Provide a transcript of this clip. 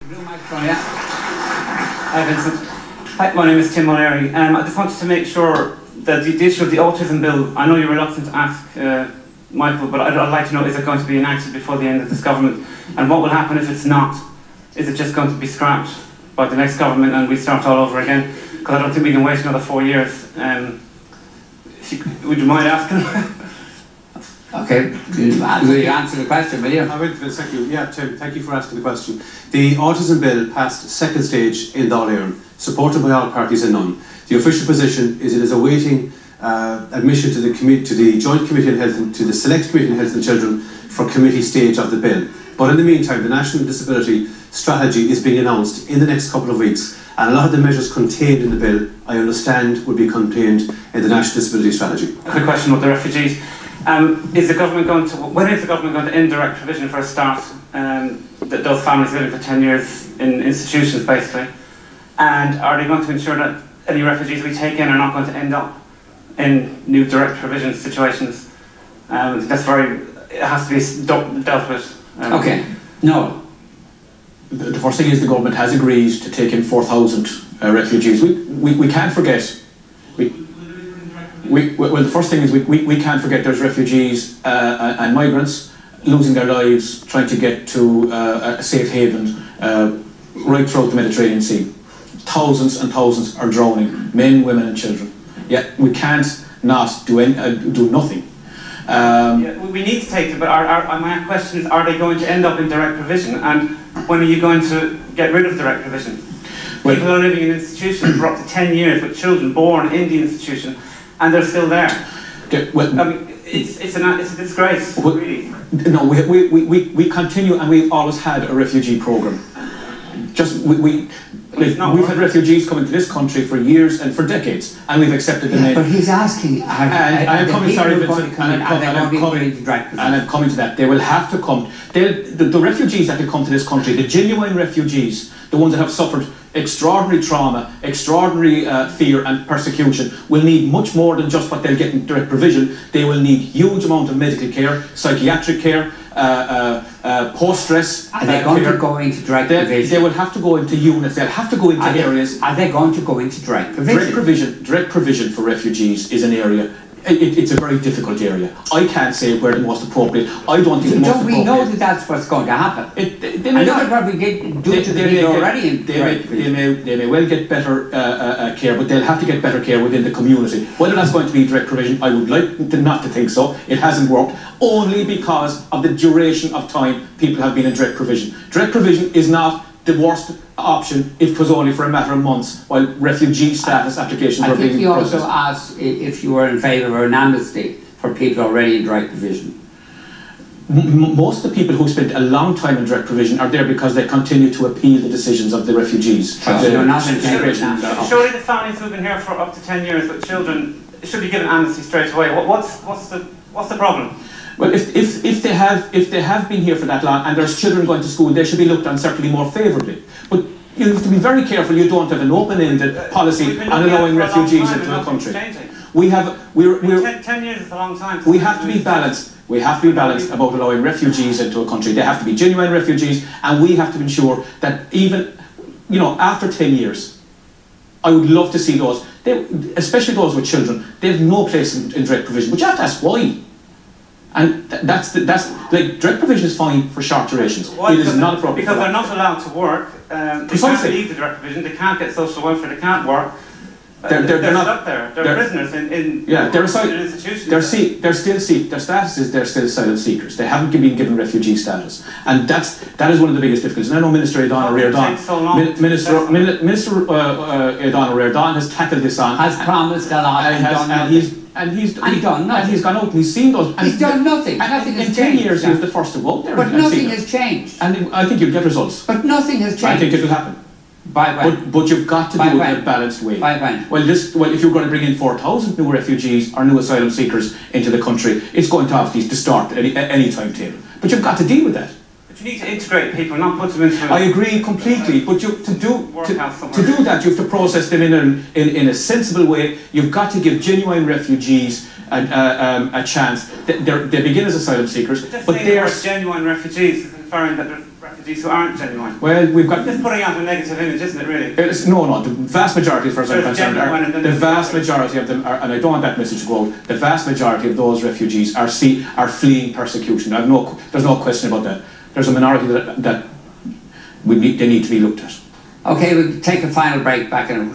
Hi Vincent. Hi, my name is Tim O'Leary. I just wanted to make sure that the issue of the Autism Bill, I know you're reluctant to ask Michael, but I'd like to know, is it going to be enacted before the end of this government? And what will happen if it's not? Is it just going to be scrapped by the next government and we start all over again? Because I don't think we can wait another 4 years. Would you mind asking? Okay, will you answer the question, will you? I will, thank you. Yeah, Tim, thank you for asking the question. The Autism Bill passed second stage in Dáil Éireann, supported by all parties and none. The official position is it is awaiting admission to the Joint Committee on Health and to the Select Committee on Health and Children for committee stage of the bill. But in the meantime, the National Disability Strategy is being announced in the next couple of weeks, and a lot of the measures contained in the bill, I understand, will be contained in the National Disability Strategy. Quick question about the refugees. Is the government going to, when is the government going to end direct provision for a start? Those families living for 10 years in institutions, basically. And are they going to ensure that any refugees we take in are not going to end up in new direct provision situations? That's it has to be dealt with. Okay, no. The first thing is the government has agreed to take in 4,000 refugees. We can't forget. Well, the first thing is we can't forget there's refugees and migrants losing their lives trying to get to a safe haven right throughout the Mediterranean Sea. Thousands and thousands are drowning, men, women and children. Yet we can't not do nothing. Yeah, we need to take them, but my question is, are they going to end up in direct provision? And when are you going to get rid of direct provision? People are living in institutions for up to 10 years with children born in the institution, and they're still there. Well, I mean, it's a disgrace, really. No, we continue, and we've always had a refugee program. We've had refugees come into this country for years and for decades, and we've accepted them in. But he's asking, I'm coming to that. They will have to come. The refugees that will come to this country, the genuine refugees, the ones that have suffered extraordinary trauma, extraordinary fear and persecution, will need much more than just what they'll get in direct provision. They will need huge amount of medical care, psychiatric care, post-stress. Are they going to go into direct provision? They will have to go into units. They'll have to go into areas. Are they going to go into direct provision? Direct provision for refugees is an area. It's a very difficult area. I can't say where the most appropriate. I don't think the most appropriate. We know that that's what's going to happen. They may probably do it to the people already in direct provision. They may well get better care, but they'll have to get better care within the community. Whether that's going to be direct provision, I would like not to think so. It hasn't worked, only because of the duration of time people have been in direct provision. Direct provision is not the worst option if it was only for a matter of months while refugee status applications were being processed. I think you also asked if you were in favour of an amnesty for people already in direct provision. Most of the people who spent a long time in direct provision are there because they continue to appeal the decisions of the refugees. Surely the families who've been here for up to 10 years with children should be given amnesty straight away. What's the problem? Well, if they have been here for that long and there's children going to school, they should be looked on certainly more favourably. But you have to be very careful you don't have an open-ended policy on allowing refugees into a country. 10 years is a long time. We have to be balanced. We have to be balanced about allowing refugees into a country. They have to be genuine refugees, and we have to ensure that even, after 10 years, I would love to see those, especially those with children, they have no place in direct provision. But you have to ask why. And that's direct provision is fine for short durations. It is not appropriate. Because they're not allowed to work. They can't leave the direct provision. They can't get social welfare. They can't work. They're not stuck there. They're prisoners in institutions. Their status is they're still asylum seekers. They haven't been given refugee status, and that is one of the biggest difficulties. And I know Minister Aidan O'Riordan, Aidan O'Riordan has tackled this on, has promised a lot, and he's done nothing. And he's gone out and he's seen those. He's done nothing. Nothing has changed. In 10 years, he was the first to go out there. But nothing has changed. And I think you'll get results. But nothing has changed. I think it will happen. By when? But you've got to do it in a balanced way. By when? Well, if you're going to bring in 4,000 new refugees or new asylum seekers into the country, it's going to obviously distort any timetable. But you've got to deal with that. But you need to integrate people, not put them into. I agree completely. But to do that, you have to process them in a sensible way. You've got to give genuine refugees a chance. They begin as asylum seekers, but they are genuine refugees. Inferring that they're refugees. refugees who aren't genuine. Well, we've got... It's putting out a negative image, isn't it, really? No, the vast majority, as far as I'm concerned, the vast majority of them are, and I don't want that message to go out, the vast majority of those refugees are fleeing persecution. There's no question about that. There's a minority that they need to be looked at. Okay, we'll take a final break back in a